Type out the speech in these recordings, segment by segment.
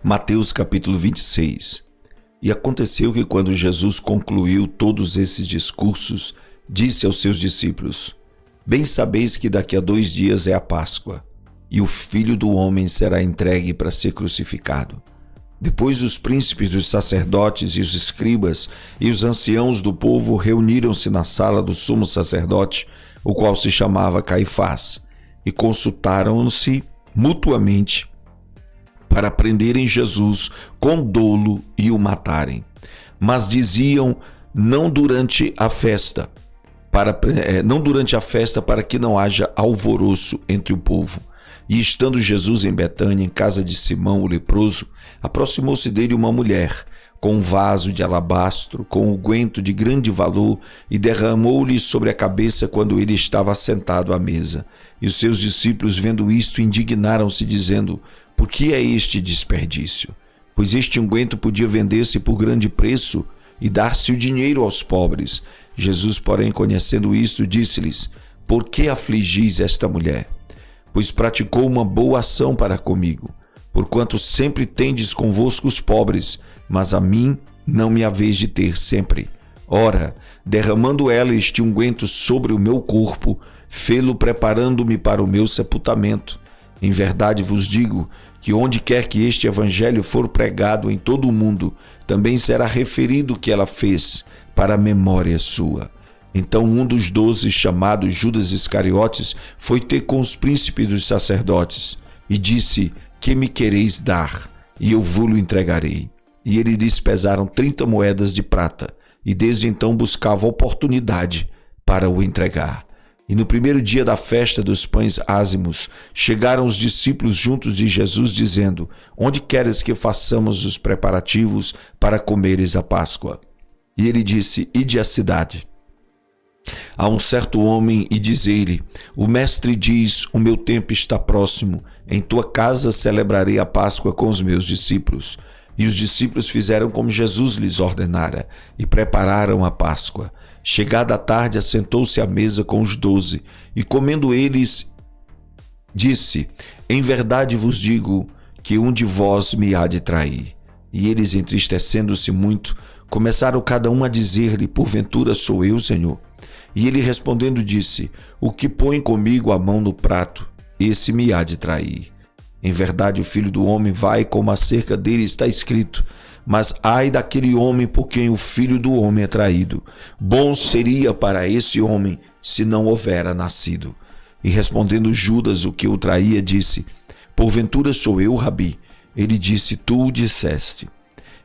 Mateus capítulo 26. E aconteceu que quando Jesus concluiu todos esses discursos, disse aos seus discípulos: Bem sabeis que daqui a 2 dias é a Páscoa, e o Filho do Homem será entregue para ser crucificado. Depois os príncipes dos sacerdotes e os escribas e os anciãos do povo reuniram-se na sala do sumo sacerdote, o qual se chamava Caifás, e consultaram-se mutuamente para prenderem Jesus com dolo e o matarem. Mas diziam: não durante a festa, para que não haja alvoroço entre o povo. E estando Jesus em Betânia, em casa de Simão o leproso, aproximou-se dele uma mulher, com um vaso de alabastro, com unguento de grande valor, e derramou-lhe sobre a cabeça quando ele estava assentado à mesa. E os seus discípulos, vendo isto, indignaram-se, dizendo: Por que é este desperdício? Pois este unguento podia vender-se por grande preço e dar-se o dinheiro aos pobres. Jesus, porém, conhecendo isto, disse-lhes: Por que afligis esta mulher? Pois praticou uma boa ação para comigo. Porquanto sempre tendes convosco os pobres, mas a mim não me haveis de ter sempre. Ora, derramando ela este unguento sobre o meu corpo, fê-lo preparando-me para o meu sepultamento. Em verdade vos digo que onde quer que este evangelho for pregado em todo o mundo, também será referido o que ela fez, para a memória sua. Então um dos 12, chamado Judas Iscariotes, foi ter com os príncipes dos sacerdotes e disse: Que me quereis dar? E eu vos-lo entregarei. E eles lhes pesaram 30 moedas de prata, e desde então buscava oportunidade para o entregar. E no primeiro dia da festa dos pães ázimos, chegaram os discípulos juntos de Jesus, dizendo: Onde queres que façamos os preparativos para comeres a Páscoa? E ele disse: Ide à cidade a um certo homem e dizei-lhe: O mestre diz, o meu tempo está próximo, em tua casa celebrarei a Páscoa com os meus discípulos. E os discípulos fizeram como Jesus lhes ordenara, e prepararam a Páscoa. Chegada a tarde, assentou-se à mesa com os 12, e comendo eles, disse: Em verdade vos digo que um de vós me há de trair. E eles, entristecendo-se muito, começaram cada um a dizer-lhe: Porventura sou eu, Senhor? E ele respondendo disse: O que põe comigo a mão no prato, esse me há de trair. Em verdade o Filho do Homem vai como acerca dele está escrito, mas ai daquele homem por quem o Filho do Homem é traído. Bom seria para esse homem se não houvera nascido. E respondendo Judas, o que o traía, disse: Porventura sou eu, Rabi? Ele disse: Tu o disseste.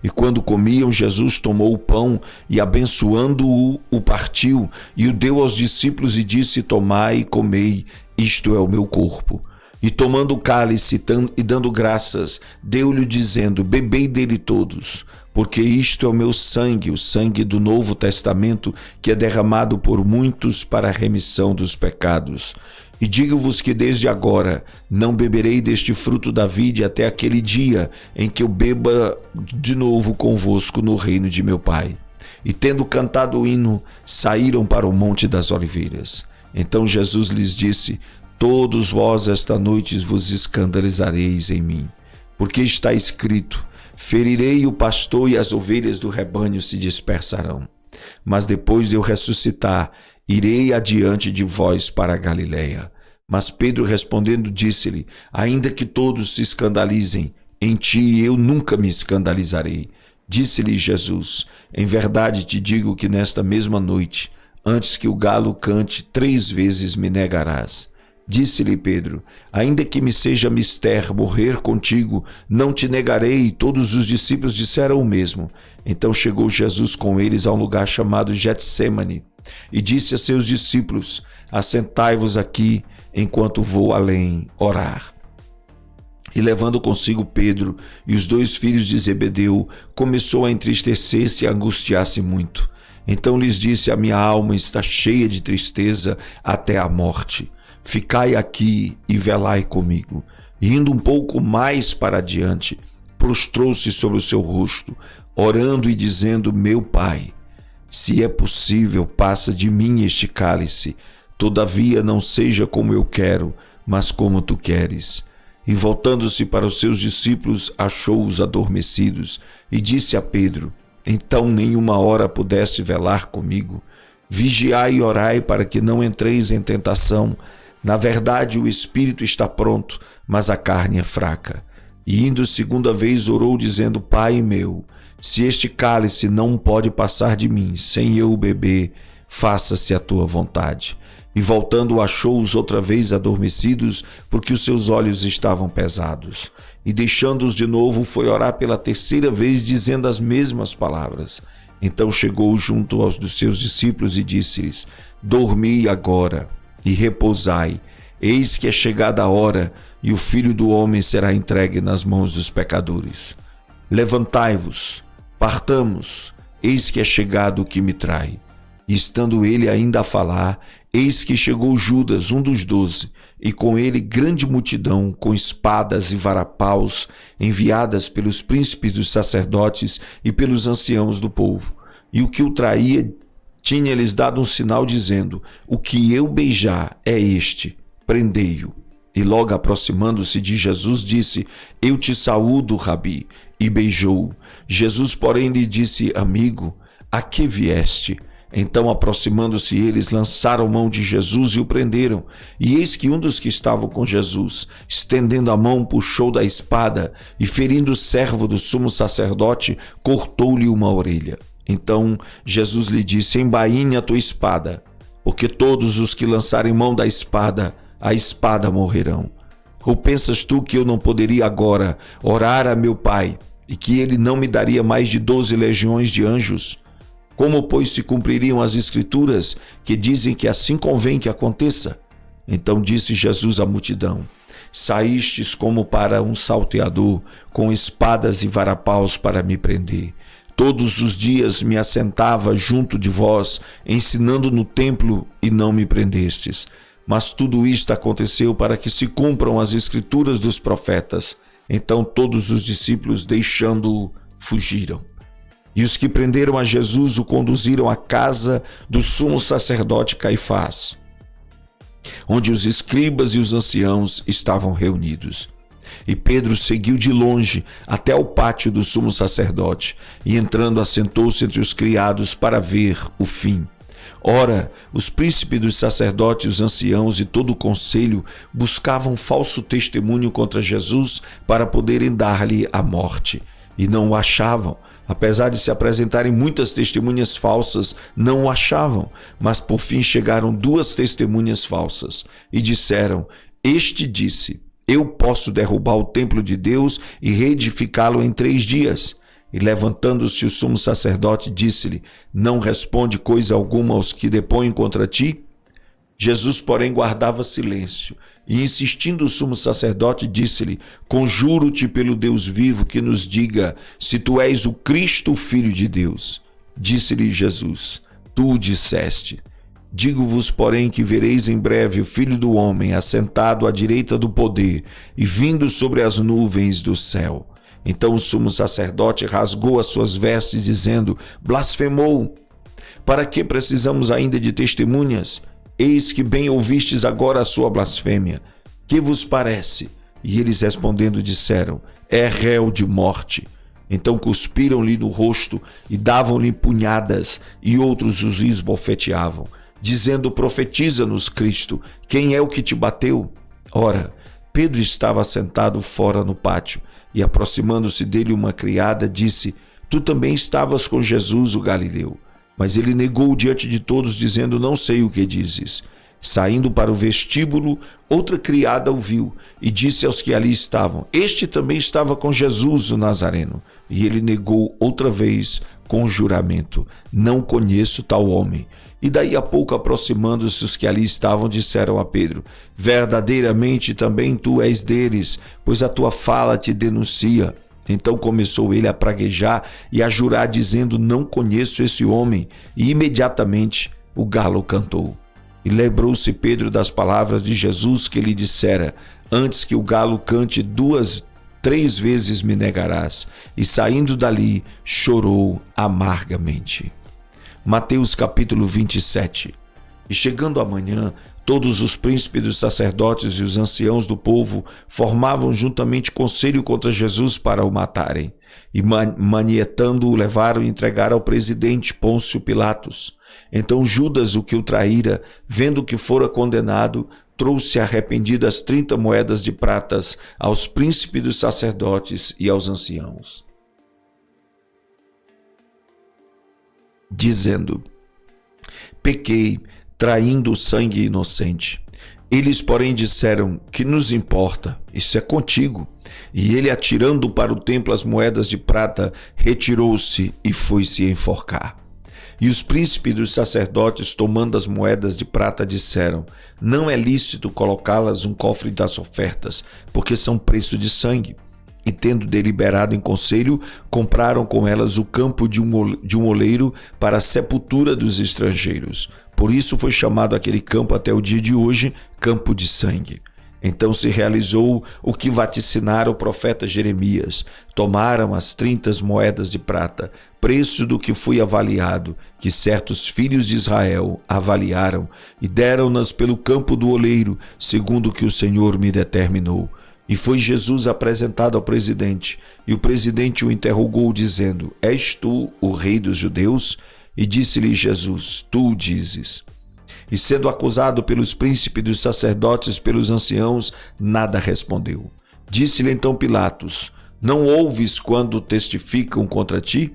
E quando comiam, Jesus tomou o pão e, abençoando-o, o partiu e o deu aos discípulos e disse: Tomai e comei, isto é o meu corpo. E tomando o cálice e dando graças, deu-lhe dizendo: Bebei dele todos, porque isto é o meu sangue, o sangue do Novo Testamento, que é derramado por muitos para a remissão dos pecados. E digo-vos que desde agora não beberei deste fruto da vide até aquele dia em que eu beba de novo convosco no reino de meu Pai. E tendo cantado o hino, saíram para o Monte das Oliveiras. Então Jesus lhes disse: Todos vós esta noite vos escandalizareis em mim, porque está escrito: Ferirei o pastor e as ovelhas do rebanho se dispersarão. Mas depois de eu ressuscitar, irei adiante de vós para a Galiléia. Mas Pedro respondendo disse-lhe: Ainda que todos se escandalizem, em ti eu nunca me escandalizarei. Disse-lhe Jesus: Em verdade te digo que nesta mesma noite, antes que o galo cante, 3 vezes me negarás. Disse-lhe Pedro: Ainda que me seja mister morrer contigo, não te negarei. E todos os discípulos disseram o mesmo. Então chegou Jesus com eles a um lugar chamado Getsêmani, e disse a seus discípulos: Assentai-vos aqui, enquanto vou além orar. E levando consigo Pedro e os 2 filhos de Zebedeu, começou a entristecer-se e a angustiar-se muito. Então lhes disse: A minha alma está cheia de tristeza até a morte. Ficai aqui e velai comigo. E indo um pouco mais para adiante, prostrou-se sobre o seu rosto, orando e dizendo: Meu Pai, se é possível, passa de mim este cálice. Todavia não seja como eu quero, mas como tu queres. E voltando-se para os seus discípulos, achou-os adormecidos, e disse a Pedro: então nenhuma hora pudeste velar comigo? Vigiai e orai para que não entreis em tentação. Na verdade, o espírito está pronto, mas a carne é fraca. E indo segunda vez orou, dizendo: Pai meu, se este cálice não pode passar de mim, sem eu o beber, faça-se a tua vontade. E voltando, achou-os outra vez adormecidos, porque os seus olhos estavam pesados. E deixando-os de novo, foi orar pela terceira vez, dizendo as mesmas palavras. Então chegou junto aos dos seus discípulos e disse-lhes: dormi agora e repousai. Eis que é chegada a hora, e o Filho do Homem será entregue nas mãos dos pecadores. Levantai-vos, partamos, eis que é chegado o que me trai. E estando ele ainda a falar, eis que chegou Judas, um dos 12, e com ele grande multidão, com espadas e varapaus, enviadas pelos príncipes dos sacerdotes e pelos anciãos do povo. E o que o traía tinha-lhes dado um sinal, dizendo: o que eu beijar é este, prendei-o. E logo aproximando-se de Jesus, disse: eu te saúdo, Rabi, e beijou-o. Jesus, porém, lhe disse: amigo, a que vieste? Então, aproximando-se eles, lançaram mão de Jesus e o prenderam. E eis que um dos que estavam com Jesus, estendendo a mão, puxou da espada e, ferindo o servo do sumo sacerdote, cortou-lhe uma orelha. Então Jesus lhe disse: embainhe a tua espada, porque todos os que lançarem mão da espada, a espada morrerão. Ou pensas tu que eu não poderia agora orar a meu Pai, e que ele não me daria mais de 12 legiões de anjos? Como, pois, se cumpririam as Escrituras, que dizem que assim convém que aconteça? Então disse Jesus à multidão: saístes como para um salteador, com espadas e varapaus para me prender. Todos os dias me assentava junto de vós, ensinando no templo, e não me prendestes. Mas tudo isto aconteceu para que se cumpram as Escrituras dos profetas. Então todos os discípulos, deixando-o, fugiram. E os que prenderam a Jesus o conduziram à casa do sumo sacerdote Caifás, onde os escribas e os anciãos estavam reunidos. E Pedro seguiu de longe até o pátio do sumo sacerdote, e entrando assentou-se entre os criados para ver o fim. Ora, os príncipes dos sacerdotes, os anciãos e todo o conselho buscavam falso testemunho contra Jesus para poderem dar-lhe a morte, e não o achavam. Apesar de se apresentarem muitas testemunhas falsas, não o achavam, mas por fim chegaram 2 testemunhas falsas e disseram: este disse: eu posso derrubar o templo de Deus e reedificá-lo em 3 dias. E levantando-se o sumo sacerdote, disse-lhe: não responde coisa alguma aos que depõem contra ti? Jesus, porém, guardava silêncio. E insistindo o sumo sacerdote, disse-lhe: conjuro-te pelo Deus vivo que nos diga se tu és o Cristo, o Filho de Deus. Disse-lhe Jesus: tu o disseste. Digo-vos, porém, que vereis em breve o Filho do Homem assentado à direita do poder e vindo sobre as nuvens do céu. Então o sumo sacerdote rasgou as suas vestes, dizendo: blasfemou! Para que precisamos ainda de testemunhas? Eis que bem ouvistes agora a sua blasfêmia. Que vos parece? E eles respondendo disseram: é réu de morte. Então cuspiram-lhe no rosto e davam-lhe punhadas, e outros os esbofeteavam, dizendo: profetiza-nos, Cristo, quem é o que te bateu? Ora, Pedro estava sentado fora no pátio, e aproximando-se dele uma criada, disse: tu também estavas com Jesus, o Galileu. Mas ele negou diante de todos, dizendo: não sei o que dizes. Saindo para o vestíbulo, outra criada o viu e disse aos que ali estavam: este também estava com Jesus, o Nazareno. E ele negou outra vez com juramento: não conheço tal homem. E daí a pouco, aproximando-se os que ali estavam, disseram a Pedro: verdadeiramente também tu és deles, pois a tua fala te denuncia. Então começou ele a praguejar e a jurar, dizendo: não conheço esse homem. E imediatamente o galo cantou. E lembrou-se Pedro das palavras de Jesus que lhe dissera: antes que o galo cante 3 vezes me negarás. E saindo dali, chorou amargamente. Mateus capítulo 27. E chegando amanhã, Todos os príncipes dos sacerdotes e os anciãos do povo formavam juntamente conselho contra Jesus para o matarem. E manietando-o, levaram e entregaram ao presidente Pôncio Pilatos. Então Judas, o que o traíra, vendo que fora condenado, trouxe arrependidas 30 moedas de pratas aos príncipes dos sacerdotes e aos anciãos, dizendo: pequei, traindo o sangue inocente. Eles, porém, disseram: que nos importa? Isso é contigo. E ele, atirando para o templo as moedas de prata, retirou-se e foi-se enforcar. E os príncipes dos sacerdotes, tomando as moedas de prata, disseram: não é lícito colocá-las no cofre das ofertas, porque são preço de sangue. E tendo deliberado em conselho, compraram com elas o campo de um oleiro para a sepultura dos estrangeiros. Por isso foi chamado aquele campo até o dia de hoje Campo de Sangue. Então se realizou o que vaticinara o profeta Jeremias. Tomaram as 30 moedas de prata, preço do que foi avaliado, que certos filhos de Israel avaliaram, e deram-nas pelo campo do oleiro, segundo o que o Senhor me determinou. E foi Jesus apresentado ao presidente, e o presidente o interrogou, dizendo: és tu o rei dos judeus? E disse-lhe Jesus: tu o dizes. E sendo acusado pelos príncipes dos sacerdotes, pelos anciãos, nada respondeu. Disse-lhe então Pilatos: não ouves quando testificam contra ti?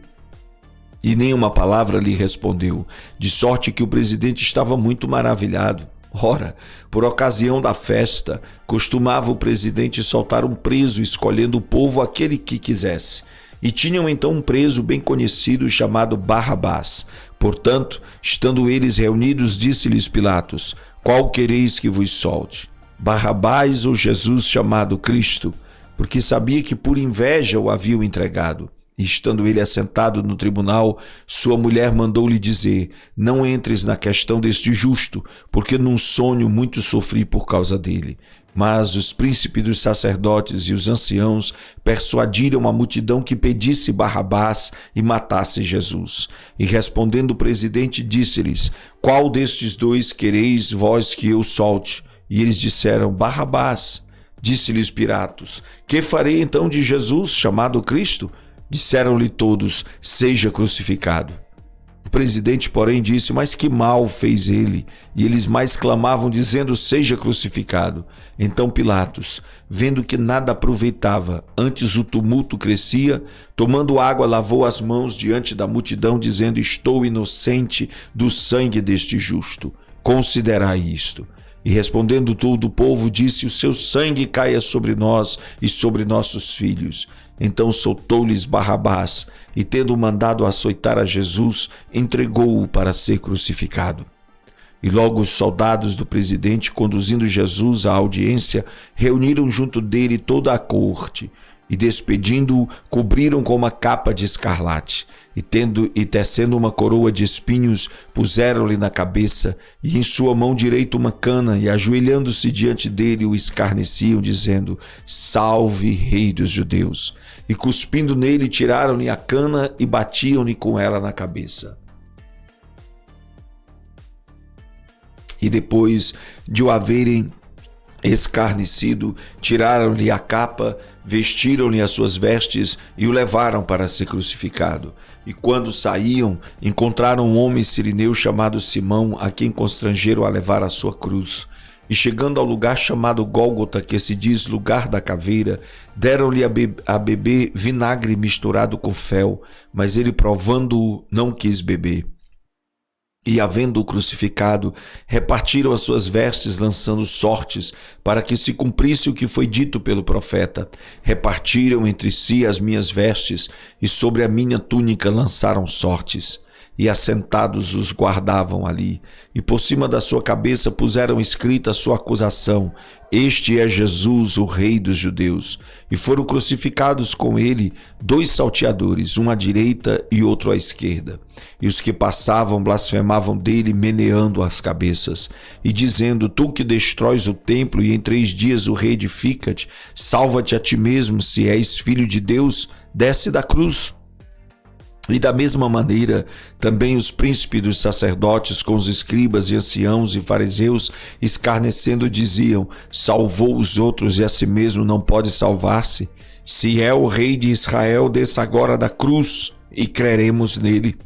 E nenhuma palavra lhe respondeu, de sorte que o presidente estava muito maravilhado. Ora, por ocasião da festa, costumava o presidente soltar um preso, escolhendo o povo aquele que quisesse. E tinham então um preso bem conhecido chamado Barrabás. Portanto, estando eles reunidos, disse-lhes Pilatos: qual quereis que vos solte? Barrabás ou Jesus chamado Cristo? Porque sabia que por inveja o haviam entregado. E estando ele assentado no tribunal, sua mulher mandou-lhe dizer: não entres na questão deste justo, porque num sonho muito sofri por causa dele. Mas os príncipes dos sacerdotes e os anciãos persuadiram a multidão que pedisse Barrabás e matasse Jesus. E respondendo o presidente, disse-lhes: qual destes dois quereis vós que eu solte? E eles disseram: Barrabás. Disse-lhes Pilatos: que farei então de Jesus, chamado Cristo? Disseram-lhe todos: seja crucificado. O presidente, porém, disse: mas que mal fez ele? E eles mais clamavam, dizendo: seja crucificado. Então Pilatos, vendo que nada aproveitava, antes o tumulto crescia, tomando água, lavou as mãos diante da multidão, dizendo: estou inocente do sangue deste justo. Considerai isto. E respondendo todo o povo, disse: o seu sangue caia sobre nós e sobre nossos filhos. Então soltou-lhes Barrabás, e tendo mandado açoitar a Jesus, entregou-o para ser crucificado. E logo os soldados do presidente, conduzindo Jesus à audiência, reuniram junto dele toda a corte, e despedindo-o, cobriram com uma capa de escarlate, e tecendo uma coroa de espinhos, puseram-lhe na cabeça, e em sua mão direita uma cana, e ajoelhando-se diante dele, o escarneciam, dizendo: salve, rei dos judeus! E cuspindo nele, tiraram-lhe a cana e batiam-lhe com ela na cabeça. E depois de o haverem escarnecido, tiraram-lhe a capa, vestiram-lhe as suas vestes e o levaram para ser crucificado. E quando saíam, encontraram um homem sirineu chamado Simão, a quem constrangeram a levar a sua cruz. E chegando ao lugar chamado Gólgota, que se diz lugar da caveira, deram-lhe a beber vinagre misturado com fel, mas ele, provando-o, não quis beber. E, havendo-o crucificado, repartiram as suas vestes, lançando sortes, para que se cumprisse o que foi dito pelo profeta. Repartiram entre si as minhas vestes, e sobre a minha túnica lançaram sortes. E assentados os guardavam ali, e por cima da sua cabeça puseram escrita a sua acusação: este é Jesus, o rei dos judeus. E foram crucificados com ele 2 salteadores, um à direita e outro à esquerda. E os que passavam blasfemavam dele, meneando as cabeças, e dizendo: tu que destróis o templo e em 3 dias o reedificas, salva-te a ti mesmo, se és filho de Deus, desce da cruz. E da mesma maneira, também os príncipes dos sacerdotes com os escribas e anciãos e fariseus, escarnecendo, diziam: salvou os outros e a si mesmo não pode salvar-se? Se é o rei de Israel, desça agora da cruz e creremos nele.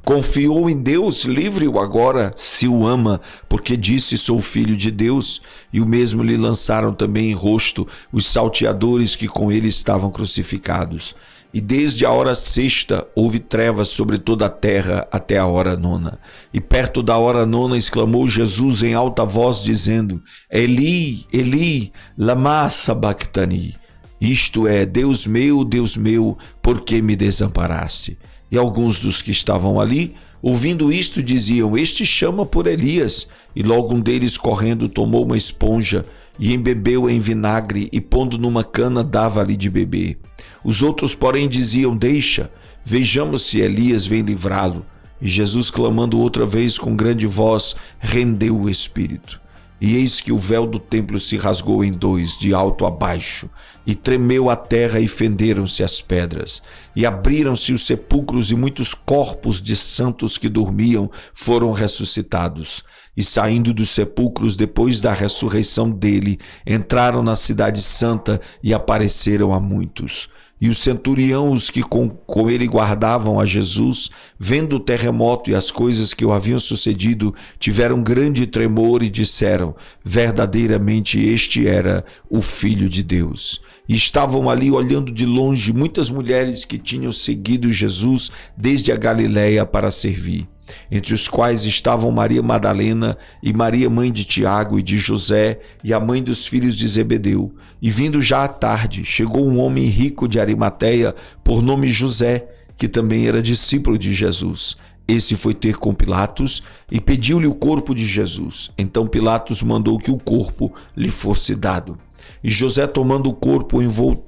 Confiou em Deus, livre-o agora, se o ama, porque disse: sou filho de Deus. E o mesmo lhe lançaram também em rosto os salteadores que com ele estavam crucificados. E desde a hora sexta houve trevas sobre toda a terra até a hora nona. E perto da hora nona exclamou Jesus em alta voz, dizendo: Eli, Eli, lama sabachthani. Isto é: Deus meu, por que me desamparaste? E alguns dos que estavam ali, ouvindo isto, diziam: este chama por Elias. E logo um deles, correndo, tomou uma esponja e embebeu em vinagre e, pondo numa cana, dava-lhe de beber. Os outros, porém, diziam: deixa, vejamos se Elias vem livrá-lo. E Jesus, clamando outra vez com grande voz, rendeu o espírito. E eis que o véu do templo se rasgou em dois, de alto a baixo, e tremeu a terra e fenderam-se as pedras. E abriram-se os sepulcros, e muitos corpos de santos que dormiam foram ressuscitados. E saindo dos sepulcros, depois da ressurreição dele, entraram na cidade santa e apareceram a muitos. E os centurião, os que com ele guardavam a Jesus, vendo o terremoto e as coisas que o haviam sucedido, tiveram grande tremor e disseram: verdadeiramente este era o Filho de Deus. E estavam ali olhando de longe muitas mulheres que tinham seguido Jesus desde a Galiléia para servir, entre os quais estavam Maria Madalena e Maria, mãe de Tiago e de José, e a mãe dos filhos de Zebedeu. E vindo já à tarde, chegou um homem rico de Arimateia, por nome José, que também era discípulo de Jesus. Esse foi ter com Pilatos e pediu-lhe o corpo de Jesus. Então Pilatos mandou que o corpo lhe fosse dado. E José, tomando o corpo,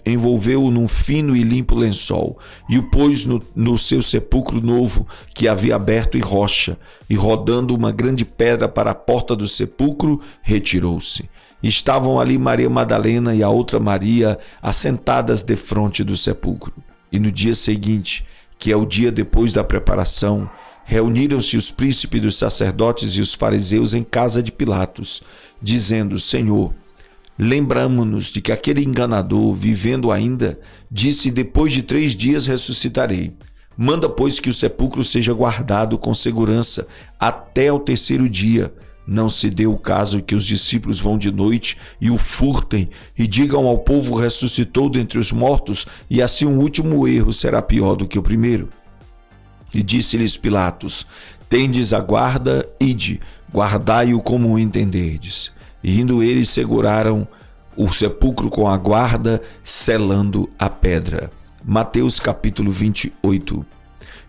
envolveu-o num fino e limpo lençol e o pôs no seu sepulcro novo, que havia aberto em rocha, e rodando uma grande pedra para a porta do sepulcro, retirou-se. Estavam ali Maria Madalena e a outra Maria assentadas defronte do sepulcro. E no dia seguinte, que é o dia depois da preparação, reuniram-se os príncipes dos sacerdotes e os fariseus em casa de Pilatos, dizendo: Senhor, lembramo-nos de que aquele enganador, vivendo ainda, disse: depois de 3 dias ressuscitarei. Manda, pois, que o sepulcro seja guardado com segurança até ao 3º dia. Não se dê o caso que os discípulos vão de noite e o furtem e digam ao povo: ressuscitou dentre os mortos, e assim o último erro será pior do que o primeiro. E disse-lhes Pilatos: tendes a guarda, ide, guardai-o como entenderdes. E indo eles, seguraram o sepulcro com a guarda, selando a pedra. Mateus capítulo 28.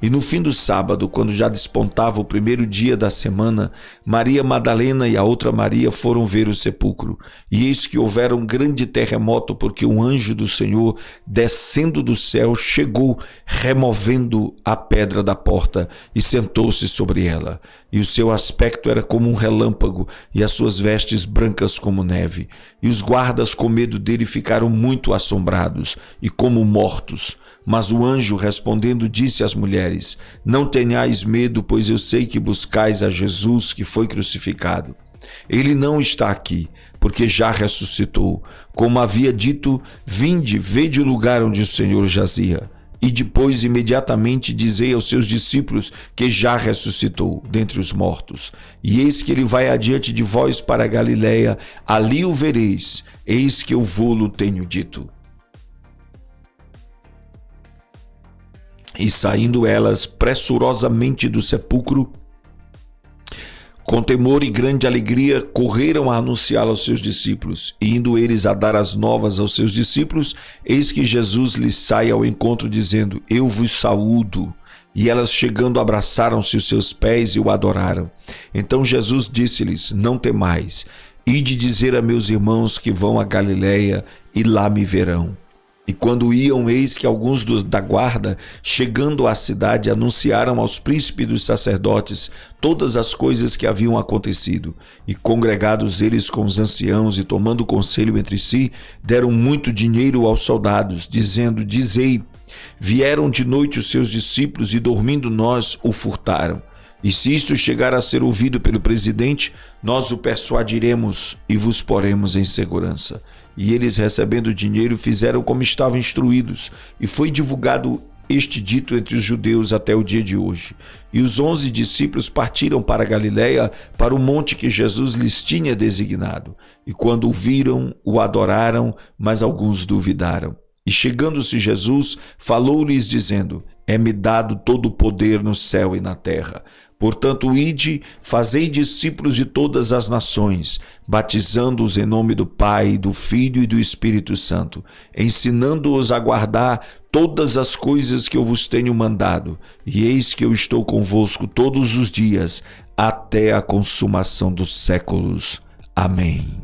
E no fim do sábado, quando já despontava o 1º dia da semana, Maria Madalena e a outra Maria foram ver o sepulcro. E eis que houvera um grande terremoto, porque um anjo do Senhor, descendo do céu, chegou, removendo a pedra da porta, e sentou-se sobre ela. E o seu aspecto era como um relâmpago, e as suas vestes brancas como neve. E os guardas, com medo dele, ficaram muito assombrados e como mortos. Mas o anjo, respondendo, disse às mulheres: não tenhais medo, pois eu sei que buscais a Jesus que foi crucificado. Ele não está aqui, porque já ressuscitou. Como havia dito, vinde, vede o lugar onde o Senhor jazia. E depois, imediatamente, dizei aos seus discípulos que já ressuscitou dentre os mortos. E eis que ele vai adiante de vós para a Galiléia, ali o vereis. Eis que eu vô-lo tenho dito. E saindo elas pressurosamente do sepulcro, com temor e grande alegria, correram a anunciá-lo aos seus discípulos. E indo eles a dar as novas aos seus discípulos, eis que Jesus lhes sai ao encontro, dizendo: eu vos saúdo. E elas, chegando, abraçaram-se os seus pés e o adoraram. Então Jesus disse-lhes: não temais, ide dizer a meus irmãos que vão a Galiléia, e lá me verão. E quando iam, eis que alguns da guarda, chegando à cidade, anunciaram aos príncipes dos sacerdotes todas as coisas que haviam acontecido. E congregados eles com os anciãos e tomando conselho entre si, deram muito dinheiro aos soldados, dizendo: dizei, Vieram de noite os seus discípulos e, dormindo nós, o furtaram. E se isto chegar a ser ouvido pelo presidente, nós o persuadiremos e vos poremos em segurança. E eles, recebendo o dinheiro, fizeram como estavam instruídos, e foi divulgado este dito entre os judeus até o dia de hoje. E os 11 discípulos partiram para a Galiléia, para o monte que Jesus lhes tinha designado. E quando o viram, o adoraram, mas alguns duvidaram. E chegando-se Jesus, falou-lhes dizendo: É-me dado todo o poder no céu e na terra. Portanto, ide, fazei discípulos de todas as nações, batizando-os em nome do Pai, do Filho e do Espírito Santo, ensinando-os a guardar todas as coisas que eu vos tenho mandado. E eis que eu estou convosco todos os dias, até a consumação dos séculos. Amém.